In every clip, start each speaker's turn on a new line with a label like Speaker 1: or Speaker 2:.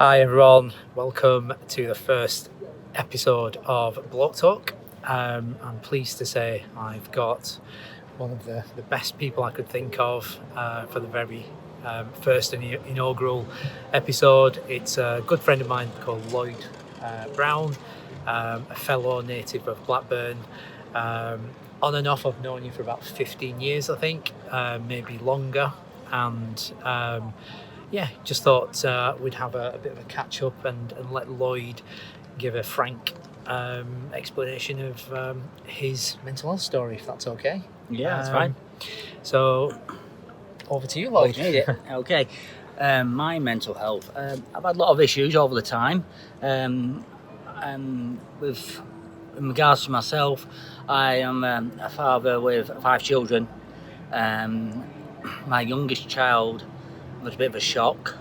Speaker 1: Hi everyone, welcome to the first episode of BlokeTalk. I'm pleased to say I've got one of the best people I could think of for the very first and inaugural episode. It's a good friend of mine called Lloyd Brown, a fellow native of Blackburn. On and off, I've known you for about 15 years, I think, maybe longer. And just thought we'd have a bit of a catch up and let Lloyd give a frank explanation of his mental health story, if that's okay.
Speaker 2: Yeah, that's fine.
Speaker 1: So, over to you, Lloyd.
Speaker 2: Okay. My mental health. I've had a lot of issues over the time. In regards to myself, I am a father with 5 children. My youngest child was a bit of a shock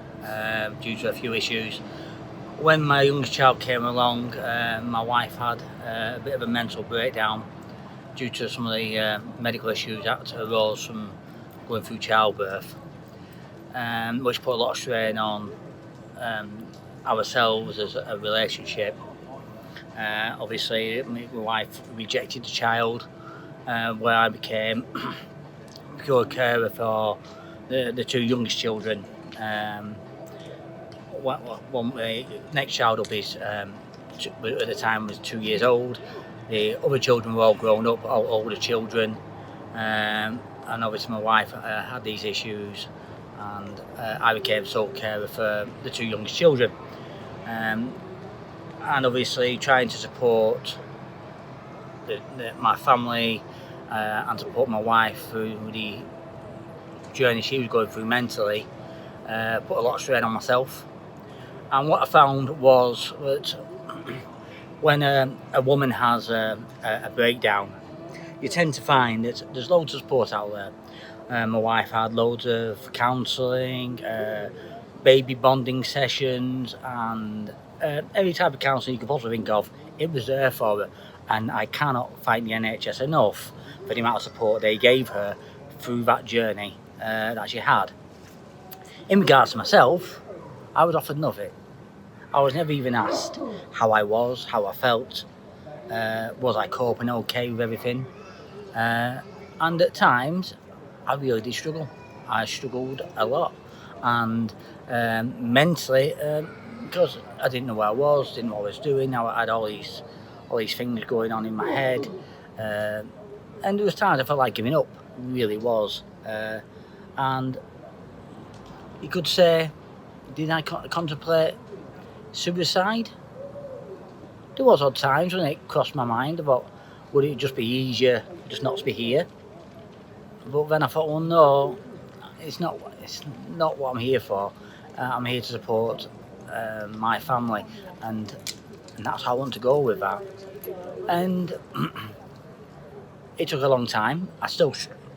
Speaker 2: due to a few issues. When my youngest child came along, my wife had a bit of a mental breakdown due to some of the medical issues that arose from going through childbirth, which put a lot of strain on ourselves as a relationship. Obviously, my wife rejected the child, where I became pure carer for the 2 youngest children. The next child up is at the time was 2 years old. The other children were all grown up, all older children, and obviously my wife had these issues, and I became sole carer for the 2 youngest children, and obviously trying to support my family and support my wife through the journey she was going through mentally, put a lot of strain on myself. And what I found was that when a woman has a breakdown, you tend to find that there's loads of support out there. My wife had loads of counselling, baby bonding sessions, and every type of counselling you could possibly think of, it was there for her. And I cannot thank the NHS enough for the amount of support they gave her through that journey that she had. In regards to myself, I was offered nothing. I was never even asked how I was, how I felt, was I coping okay with everything. And at times, I really did struggle. I struggled a lot. And mentally, because I didn't know where I was, didn't know what I was doing, I had all these things going on in my head. And there was times I felt like giving up, really was. And you could say, did I contemplate suicide? There was odd times when it crossed my mind about, would it just be easier just not to be here? But then I thought, well, no, it's not what I'm here for. I'm here to support my family, and that's how I want to go with that. And it took a long time.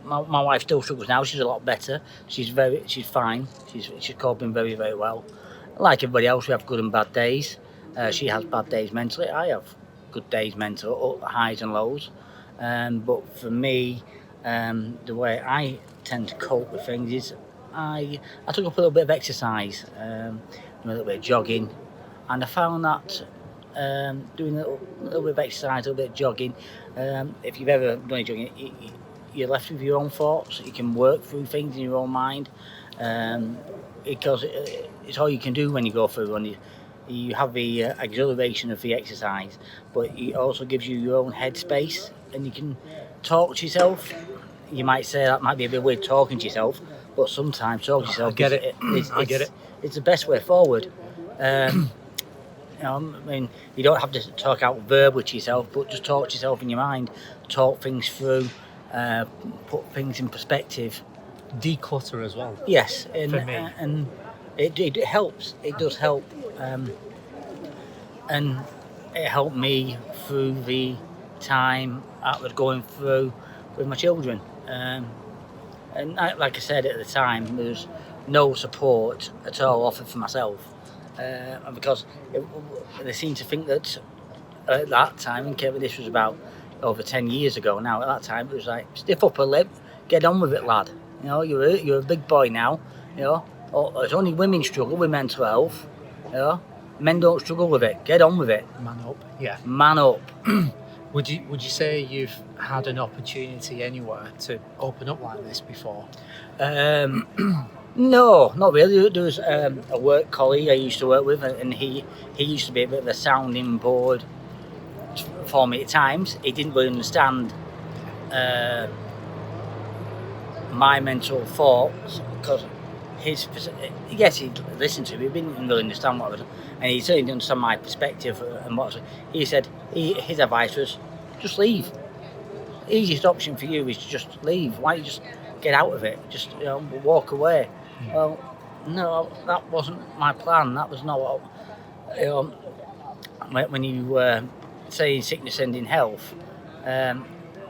Speaker 2: My wife still struggles now. She's a lot better. She's fine. She's coping very, very well. Like everybody else, we have good and bad days. She has bad days mentally. I have good days mentally, highs and lows. But for me, the way I tend to cope with things is I took up a little bit of exercise, a little bit of jogging, and I found that doing a little bit of exercise, a little bit of jogging, if you've ever done any jogging, you're left with your own thoughts. You can work through things in your own mind, because it's all you can do when you go for a run. You have the exhilaration of the exercise, but it also gives you your own headspace, and you can talk to yourself. You might say that might be a bit weird, talking to yourself, but sometimes talking to yourself,
Speaker 1: I get it.
Speaker 2: It's the best way forward. I mean, you don't have to talk out verbally to yourself, but just talk to yourself in your mind, talk things through, put things in perspective.
Speaker 1: Declutter as well.
Speaker 2: Yes,
Speaker 1: for me.
Speaker 2: And it helps. It does help, and it helped me through the time I was going through with my children. And like I said at the time, there was no support at all offered for myself. And because they seem to think that at that time, and this was about over 10 years ago now, at that time it was like, stiff upper lip, get on with it, lad. You know, you're a big boy now. You know, it's only women struggle with mental health. You know? Men don't struggle with it. Get on with it.
Speaker 1: Man up. Yeah.
Speaker 2: Man up.
Speaker 1: Would you say you've had an opportunity anywhere to open up like this before?
Speaker 2: No, not really. There was a work colleague I used to work with, and he used to be a bit of a sounding board for me at times. He didn't really understand my mental thoughts, because yes, he'd listen to me, but he didn't really understand what I was, and he certainly didn't understand my perspective and what he said. His advice was, just leave. The easiest option for you is to just leave. Why don't you just get out of it? Just walk away. Well, no, that wasn't my plan. That was not what. When you say sickness and in health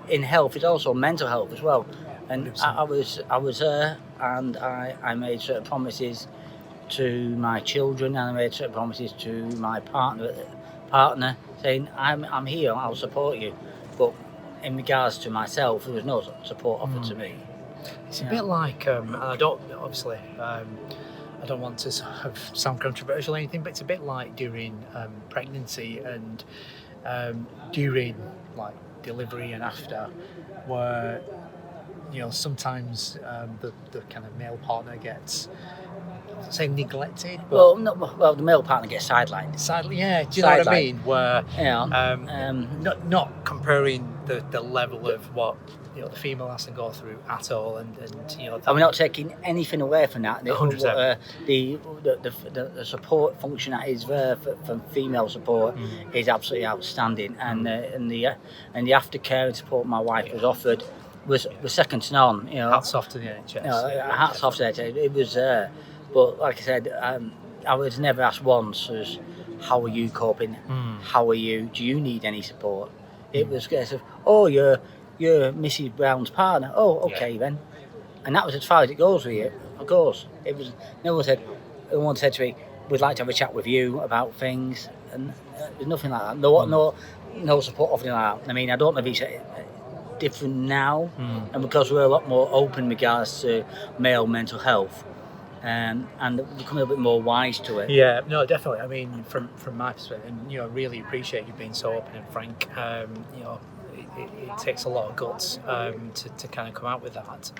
Speaker 2: it's also mental health as well. And I was there, and I made certain promises to my children, and I made certain promises to my partner, saying I'm here, I'll support you. But in regards to myself, there was no support offered to me.
Speaker 1: It's a bit like, and I don't want to sort of sound controversial or anything, but it's a bit like during pregnancy and during like delivery and after, where sometimes the kind of male partner gets, say, neglected.
Speaker 2: But the male partner gets sidelined.
Speaker 1: Yeah, do you know what I mean? Where not comparing the level of what the female has to go through at all, and
Speaker 2: we're not taking anything away from that.
Speaker 1: 100%.
Speaker 2: The support function that is there for female support is absolutely outstanding, and the aftercare and support my wife was offered was second to none.
Speaker 1: Hats off to the NHS.
Speaker 2: Hats off to the NHS. It was there, but like I said, I was never asked once as, how are you coping? How are you? Do you need any support? It was a case of, you're Mrs. Brown's partner. Oh, okay then. And that was as far as it goes with you. Of course, it was. No one said to me, "We'd like to have a chat with you about things," and there's nothing like that. No support offered like that. I mean, I don't know if it's different now, and because we're a lot more open in regards to male mental health, and becoming a bit more wise to it.
Speaker 1: Yeah, no, definitely. I mean, from my perspective, and I really appreciate you being so open and frank. It takes a lot of guts to kind of come out with that.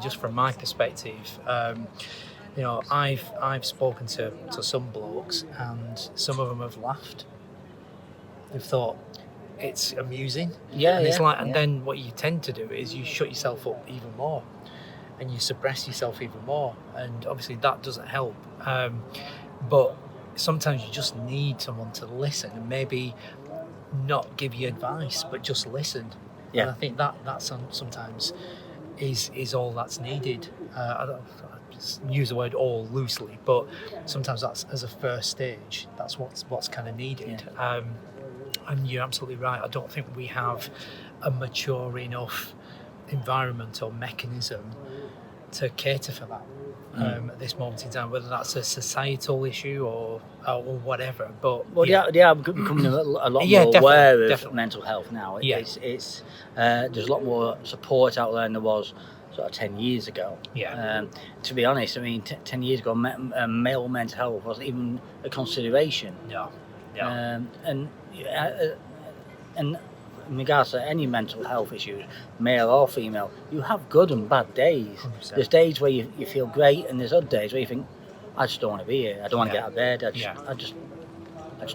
Speaker 1: Just from my perspective, I've spoken to some blokes, and some of them have laughed. They've thought it's amusing. Then what you tend to do is you shut yourself up even more, and you suppress yourself even more, and obviously that doesn't help. But sometimes you just need someone to listen, and maybe not give you advice, but just listen. And I think that sometimes is all that's needed. I just use the word all loosely, but sometimes that's, as a first stage, that's what's kind of needed. And you're absolutely right. I don't think we have a mature enough environment or mechanism to cater for that at this moment in time, whether that's a societal issue or whatever. But
Speaker 2: they are becoming a lot more aware of mental health now. There's a lot more support out there than there was sort of 10 years ago. To be honest, I mean, 10 years ago, male mental health wasn't even a consideration. And in regards to any mental health issues, male or female, you have good and bad days. 100%. There's days where you feel great, and there's other days where you think, I just don't want to be here. I don't want to get out of bed. I just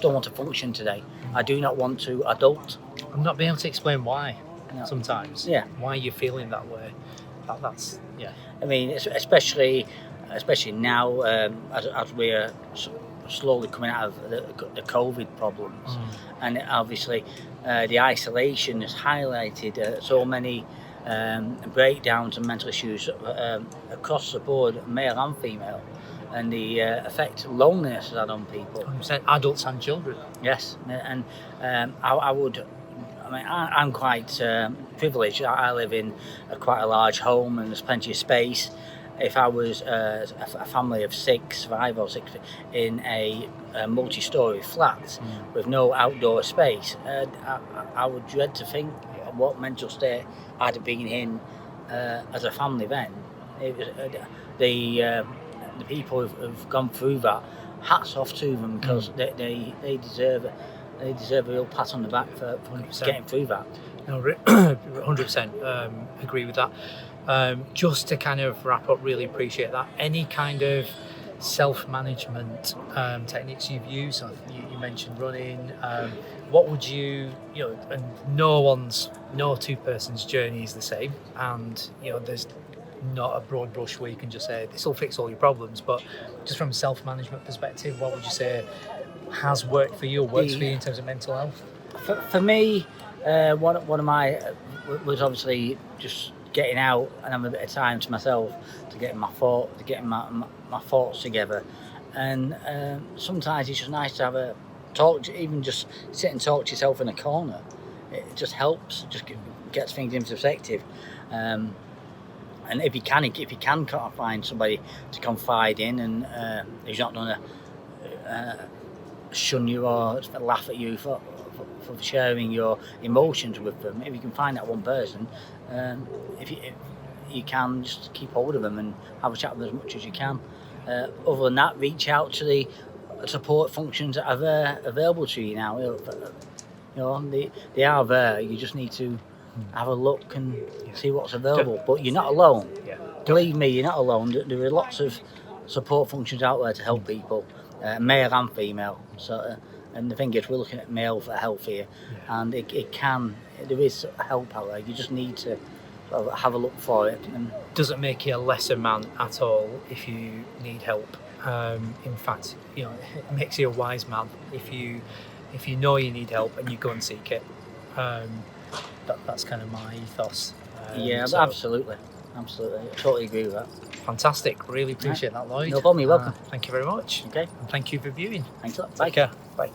Speaker 2: don't want to function today. I do not want to adult.
Speaker 1: I'm not being able to explain why sometimes. Why you're feeling that way. That's.
Speaker 2: I mean, especially now, as we're slowly coming out of the COVID problems, and obviously the isolation has highlighted so many breakdowns and mental issues across the board, male and female, and the effect loneliness has had on people.
Speaker 1: 100%, adults and children.
Speaker 2: Yes, and I'm quite privileged. I live in quite a large home, and there's plenty of space. If I was a family of 5 or 6 in a multi-storey flat with no outdoor space, I would dread to think what mental state I'd have been in as a family then. It was, the people who've gone through that hats off to them, because they deserve a real pat on the back for
Speaker 1: 100%.
Speaker 2: getting through that.
Speaker 1: No, 100% agree with that. Just to kind of wrap up, really appreciate that. Any kind of self-management techniques you've used? So you mentioned running. What would you know? And no two-person's journey is the same, and there's not a broad brush where you can just say this will fix all your problems. But just from a self-management perspective, what would you say has worked for you, or works for you in terms of mental health?
Speaker 2: For me, one of my was obviously just getting out and having a bit of time to myself, to getting my thoughts together. And sometimes it's just nice to have a talk, even just sit and talk to yourself in a corner. It just helps, just gets things into perspective. And if you can find somebody to confide in, and who's not going to shun you or laugh at you for sharing your emotions with them, if you can find that one person, if you can just keep hold of them and have a chat with them as much as you can. Other than that, reach out to the support functions that are available to you now. They are there. You just need to have a look and see what's available. But you're not alone.
Speaker 1: Yeah.
Speaker 2: Believe me, you're not alone. There are lots of support functions out there to help people, male and female. So, and the thing is, we're looking at male for health here, and there is help out there. You just need to have a look for it. And
Speaker 1: doesn't make you a lesser man at all if you need help. In fact, it makes you a wise man if you know you need help and you go and seek it. That's kind of my ethos.
Speaker 2: Absolutely. I totally agree with that.
Speaker 1: Fantastic. Really appreciate that, Lloyd.
Speaker 2: No problem. You're welcome.
Speaker 1: Thank you very much.
Speaker 2: Okay.
Speaker 1: And thank you for viewing.
Speaker 2: Thanks a lot.
Speaker 1: Take care. Bye.